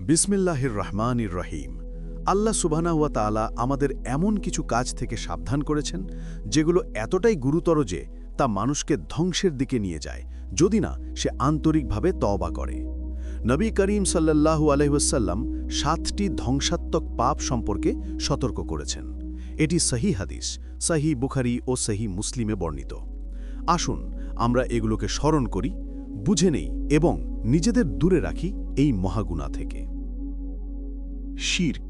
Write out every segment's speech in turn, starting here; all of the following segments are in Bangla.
বিসমিল্লাহির রহমানির রহিম। আল্লাহ সুবহানাহু ওয়া তাআলা আমাদের এমন কিছু কাজ থেকে সাবধান করেছেন যেগুলো এতটাই গুরুতর যে তা মানুষকে ধ্বংসের দিকে নিয়ে যায় যদি না সে আন্তরিকভাবে তওবা করে। নবী করিম সাল্লাল্লাহু আলাইহি ওয়াসাল্লাম 7টি ধ্বংসাত্মক পাপ সম্পর্কে সতর্ক করেছেন। এটি সহিহ হাদিস, সহিহ বুখারী ও সহিহ মুসলিমে বর্ণিত। আসুন আমরা এগুলোকে স্মরণ করি, বুঝে নেই এবং নিজেদের দূরে রাখি এই মহাগুনাহ থেকে। শিরক,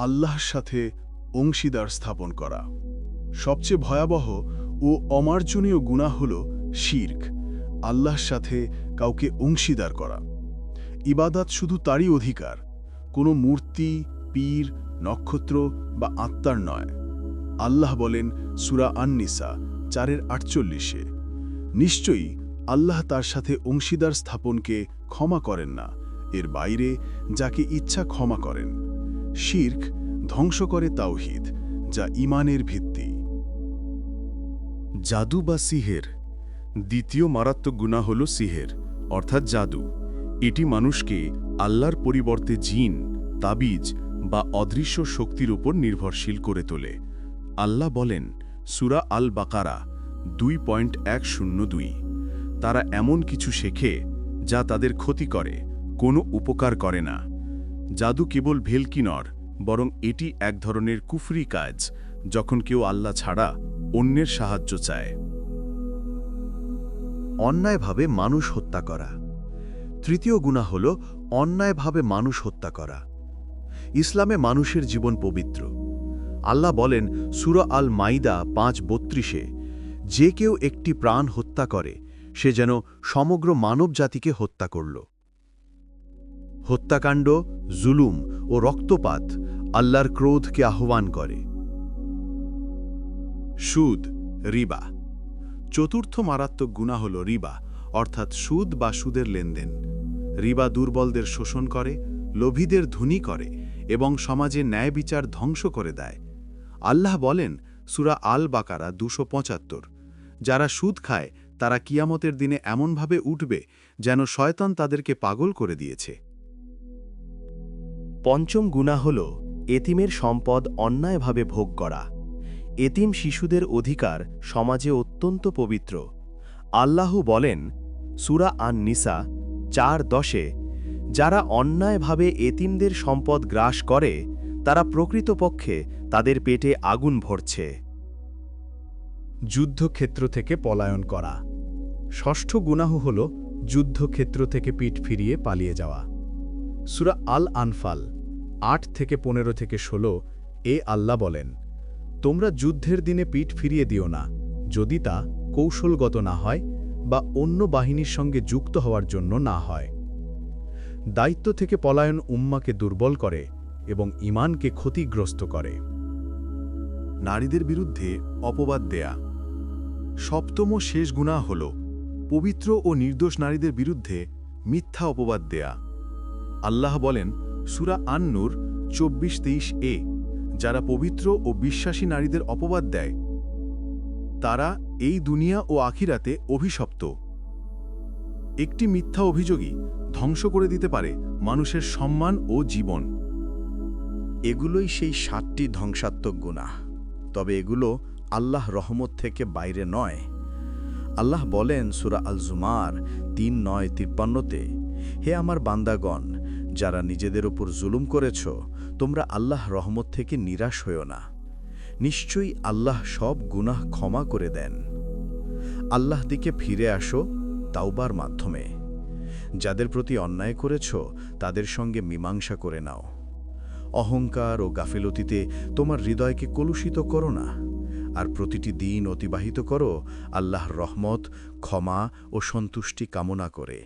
আল্লাহর সাথে অংশীদার স্থাপন করা। সবচেয়ে ভয়াবহ ও অমার্জনীয় গুনাহ হল শিরক, আল্লাহর সাথে কাউকে অংশীদার করা। ইবাদত শুধু তারই অধিকার, কোনো মূর্তি, পীর, নক্ষত্র বা আত্মার নয়। আল্লাহ বলেন সূরা আন-নিসা 4:48, নিশ্চয়ই আল্লাহ তার সাথে অংশীদার স্থাপনকে ক্ষমা করেন না, এর বাইরে যাকে ইচ্ছা ক্ষমা করেন। শিরক ধ্বংস করে তাওহীদ, যা ঈমানের ভিত্তি। জাদু বা সিহের। দ্বিতীয় মারাত্মক গুনাহ হল সিহের, অর্থাৎ জাদু। এটি মানুষকে আল্লাহর পরিবর্তে জিন, তাবিজ বা অদৃশ্য শক্তির উপর নির্ভরশীল করে তোলে। আল্লাহ বলেন সূরা আল বাকারা 2.102, তারা এমন কিছু শেখে যা তাদের ক্ষতি করে, কোনো উপকার করে না। জাদু কেবল ভেলকি নয়, বরং এটি এক ধরনের কুফরি কাজ যখন কেউ আল্লাহ ছাড়া অন্যের সাহায্য চায়। অন্যায়ভাবে মানুষ হত্যা করা। তৃতীয় গুনাহ হল অন্যায়ভাবে মানুষ হত্যা করা। ইসলামে মানুষের জীবন পবিত্র। আল্লাহ বলেন সূরা আল মাইদা 5:32, যে কেউ একটি প্রাণ হত্যা করে সে যেন সমগ্র মানব জাতিকে হত্যা করল। হত্যাকাণ্ড, জুলুম ও রক্তপাত আল্লাহর ক্রোধকে আহ্বান করে। সুদ, রিবা। চতুর্থ মারাত্মক গুনাহ হল রিবা, অর্থাৎ সুদ বা সুদের লেনদেন। রিবা দুর্বলদের শোষণ করে, লোভীদের ধনী করে এবং সমাজে ন্যায় বিচার ধ্বংস করে দেয়। আল্লাহ বলেন সূরা আল বাকারা 275, যারা সুদ খায় তারা কিয়ামতের দিনে এমনভাবে উঠবে যেন শয়তান তাদেরকে পাগল করে দিয়েছে। পঞ্চম গুনাহ হল এতিমের সম্পদ অন্যায়ভাবে ভোগ করা। এতিম শিশুদের অধিকার সমাজে অত্যন্ত পবিত্র। আল্লাহ বলেন সূরা আন-নিসা 4:10, যারা অন্যায়ভাবে এতিমদের সম্পদ গ্রাস করে তারা প্রকৃতপক্ষে তাদের পেটে আগুন ভরছে। যুদ্ধক্ষেত্র থেকে পলায়ন করা। ষষ্ঠ গুনাহ হল যুদ্ধক্ষেত্র থেকে পিঠ ফিরিয়ে পালিয়ে যাওয়া। সূরা আল আনফাল 8-15-16 এ আল্লাহ বলেন, তোমরা যুদ্ধের দিনে পিঠ ফিরিয়ে দিও না, যদি তা কৌশলগত না হয় বা অন্য বাহিনীর সঙ্গে যুক্ত হওয়ার জন্য না হয়। দায়িত্ব থেকে পলায়ন উম্মাকে দুর্বল করে এবং ঈমানকে ক্ষতিগ্রস্ত করে। নারীদের বিরুদ্ধে অপবাদ দেয়া। সপ্তম শেষ গুনাহ হল পবিত্র ও নির্দোষ নারীদের বিরুদ্ধে মিথ্যা অপবাদ দেয়া। আল্লাহ বলেন সূরা আন-নূর 24-23 এ, যারা পবিত্র ও বিশ্বাসী নারীদের অপবাদ দেয় তারা এই দুনিয়া ও আখিরাতে অভিশপ্ত। একটি মিথ্যা অভিযোগই ধ্বংস করে দিতে পারে মানুষের সম্মান ও জীবন। এগুলোই সেই 7টি ধ্বংসাত্মক গুনাহ, তবে এগুলো আল্লাহ রহমত থেকে বাইরে নয়। আল্লাহ বলেন সূরা আল জুমার 3:9-53-তে, হে আমার বান্দাগণ, যারা নিজেদের উপর জুলুম করেছ, তোমরা আল্লাহ রহমত থেকে নিরাশ হও না। নিশ্চয়ই আল্লাহ সব গুনাহ ক্ষমা করে দেন। আল্লাহ দিকে ফিরে আসো তাওবার মাধ্যমে। যাদের প্রতি অন্যায় করেছ তাদের সঙ্গে মীমাংসা করে নাও। অহংকার ও গাফিলতিতে তোমার হৃদয়কে কলুষিত করো না, আর প্রতিটি দিন অতিবাহিত করো আল্লাহর রহমত, ক্ষমা ও সন্তুষ্টি কামনা করে।